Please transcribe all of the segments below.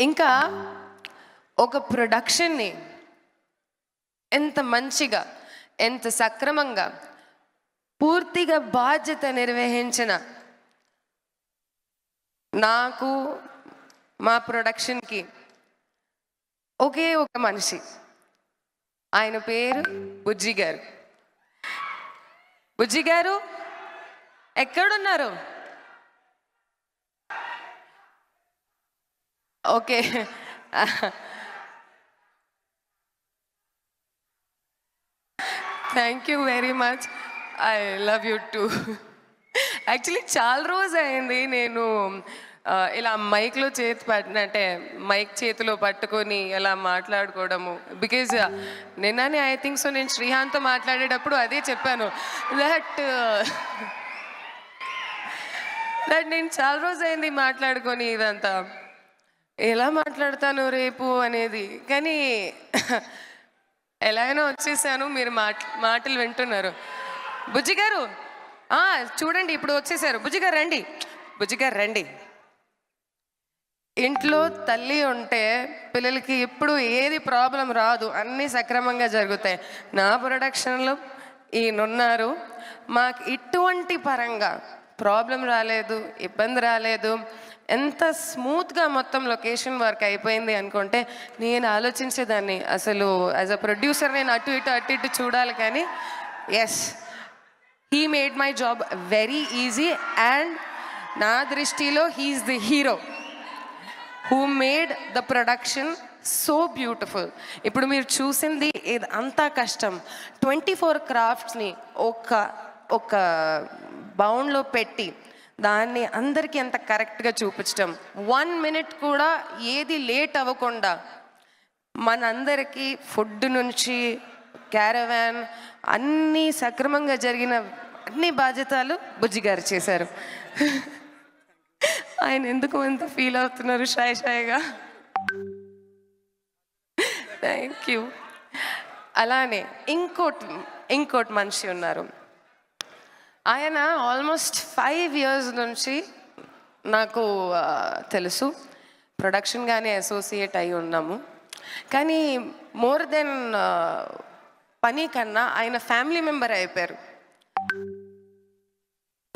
ఇంకా ఒక ప్రొడక్షన్ని ఎంత మంచిగా, ఎంత సక్రమంగా, పూర్తిగా బాధ్యత నిర్వహించిన నాకు, మా ప్రొడక్షన్కి ఒకే ఒక మనిషి, ఆయన పేరు బుజ్జి గారు. బుజ్జి గారు ఎక్కడున్నారు? Okay, thank you very much. I love you two. Actually చాలా రోజు అయింది నేను ఇలా మైక్లో అంటే మైక్ చేతిలో పట్టుకొని ఇలా మాట్లాడుకోవడము. బికాజ్ నిన్ననే ఐ థింక్ సో నేను శ్రీహాంత్తో మాట్లాడేటప్పుడు అదే చెప్పాను, దట్ నేను చాలా రోజు అయింది మాట్లాడుకొని ఇదంతా ఎలా మాట్లాడతాను రేపు అనేది. కానీ ఎలాగైనా వచ్చేసాను, మీరు మాటలు వింటున్నారు. బుజ్జి గారు చూడండి ఇప్పుడు వచ్చేసారు. బుజ్జి గారు రండి, బుజ్జి గారు రండి. ఇంట్లో తల్లి ఉంటే పిల్లలకి ఎప్పుడు ఏది ప్రాబ్లం రాదు, అన్నీ సక్రమంగా జరుగుతాయి. నా ప్రొడక్షన్లో ఈయనున్నారు, మాకు ఇటువంటి పరంగా ప్రాబ్లం రాలేదు, ఇబ్బంది రాలేదు. ఎంత స్మూత్గా మొత్తం లొకేషన్ వర్క్ అయిపోయింది అనుకుంటే నేను ఆలోచించేదాన్ని, అసలు యాజ్ అ ప్రొడ్యూసర్ నేను అటు ఇటు చూడాలి. కానీ yes, he made my job very easy. And నా దృష్టిలో he's the hero who made the production so beautiful. ఇప్పుడు మీరు చూసింది ఇది అంతా కష్టం. 24 క్రాఫ్ట్స్ని ఒక బౌండ్లో పెట్టి దాన్ని అందరికీ ఎంత కరెక్ట్గా చూపించడం, 1 minute కూడా ఏది లేట్ అవ్వకుండా మనందరికీ ఫుడ్ నుంచి క్యారవాన్ అన్నీ సక్రమంగా జరిగిన అన్ని బాధ్యతలు బుజ్జి గారు చేశారు. ఆయన ఎందుకు అంత ఫీల్ అవుతున్నారు షాయిగా? Thank you. అలానే ఇంకోటి మనిషి ఉన్నారు. ఆయన ఆల్మోస్ట్ 5 years నుంచి నాకు తెలుసు, ప్రొడక్షన్గానే అసోసియేట్ అయి ఉన్నాము. కానీ మోర్ దెన్ పని కన్నా ఆయన ఫ్యామిలీ మెంబర్ అయిపోయారు.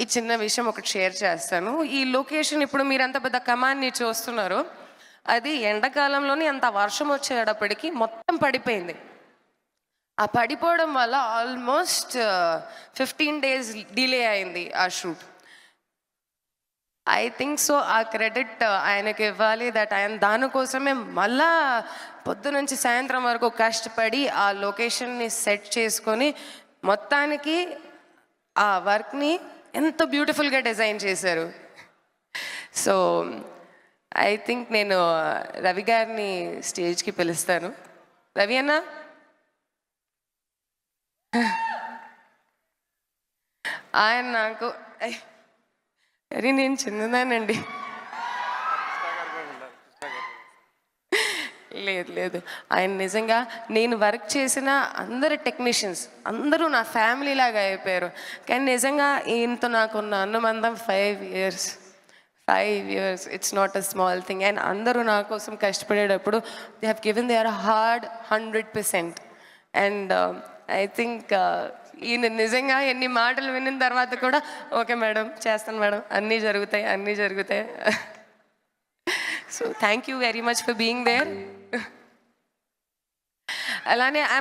ఈ చిన్న విషయం ఒకటి షేర్ చేస్తాను. ఈ లొకేషన్ ఇప్పుడు మీరు అంత పెద్ద కమాన్ని చూస్తున్నారు, అది ఎండాకాలంలోనే అంత వర్షం వచ్చేటప్పటికి మొత్తం పడిపోయింది. ఆ పడిపోవడం వల్ల ఆల్మోస్ట్ 15 days డిలే అయింది ఆ షూట్. ఐ థింక్ సో ఆ క్రెడిట్ ఆయనకి ఇవ్వాలి, దట్ ఆయన దానికోసమే మళ్ళా పొద్దు నుంచి సాయంత్రం వరకు కష్టపడి ఆ లొకేషన్ని సెట్ చేసుకొని మొత్తానికి ఆ వర్క్ని ఎంత బ్యూటిఫుల్గా డిజైన్ చేశారు. సో ఐ థింక్ నేను రవి గారిని స్టేజ్కి పిలుస్తాను. రవి అన్న, ఆయన నాకు అరే నేను చిన్నదానండి. లేదు, ఆయన నిజంగా నేను వర్క్ చేసిన అందరు టెక్నీషియన్స్ అందరూ నా ఫ్యామిలీ లాగా అయిపోయారు. కానీ నిజంగా ఈయనతో నాకున్న అనుబంధం 5 years. It's not a small thing. And అందరూ నా కోసం కష్టపడేటప్పుడు they have given their hard 100%. And I think ఈయన నిజంగా ఎన్ని మాటలు విన్న తర్వాత కూడా ఓకే మేడం, చేస్తాను మేడం, అన్నీ జరుగుతాయి. So thank you very much for being there. అలానే I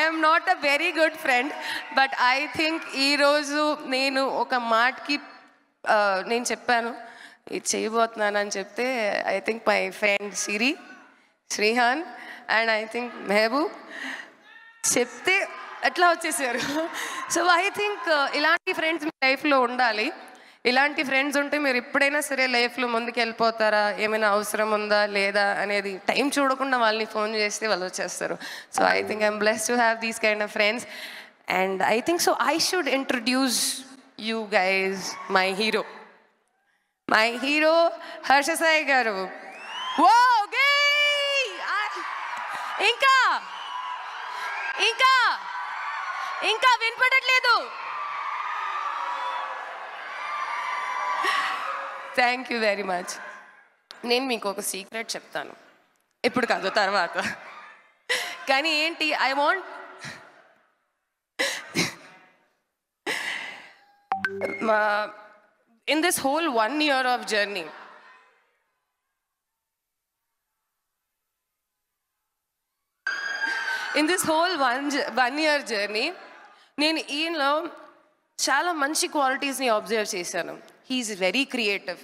am not a very good friend, but I think ఈరోజు నేను ఒక మాటకి నేను చెప్పాను ఇది చేయబోతున్నానని చెప్తే, I think my friend Srihan and I think Mehboob చెప్తే అట్లా వచ్చేసారు. సో ఐ థింక్ ఇలాంటి ఫ్రెండ్స్ మీ లైఫ్లో ఉండాలి. ఇలాంటి ఫ్రెండ్స్ ఉంటే మీరు ఎప్పుడైనా సరే లైఫ్లో ముందుకు వెళ్ళిపోతారా, ఏమైనా అవసరం ఉందా లేదా అనేది టైం చూడకుండా వాళ్ళని ఫోన్ చేస్తే వాళ్ళు వచ్చేస్తారు. So I think I'm blessed to have these kind of friends. And I think so I should introduce you guys my hero Harsha Sai గారు. ఇంకా వినపడట్లేదు. Thank you very much. నేను మీకు ఒక సీక్రెట్ చెప్తాను, ఇప్పుడు కాదు తర్వాత. కానీ ఏంటి, I want in this whole 1 year of journey, in this whole one year journey, నేను ఈయనలో చాలా మంచి క్వాలిటీస్ని అబ్జర్వ్ చేశాను. హీఈస్ వెరీ క్రియేటివ్,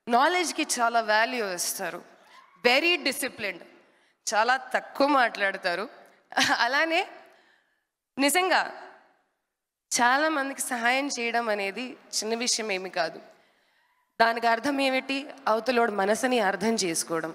నాలెడ్జ్కి చాలా వాల్యూ ఇస్తారు, వెరీ డిసిప్లిన్డ్, చాలా తక్కువ మాట్లాడతారు. అలానే నిజంగా చాలామందికి సహాయం చేయడం అనేది చిన్న విషయం ఏమి కాదు. దానికి అర్థం ఏమిటి, అవతలోడు మనసుని అర్థం చేసుకోవడం.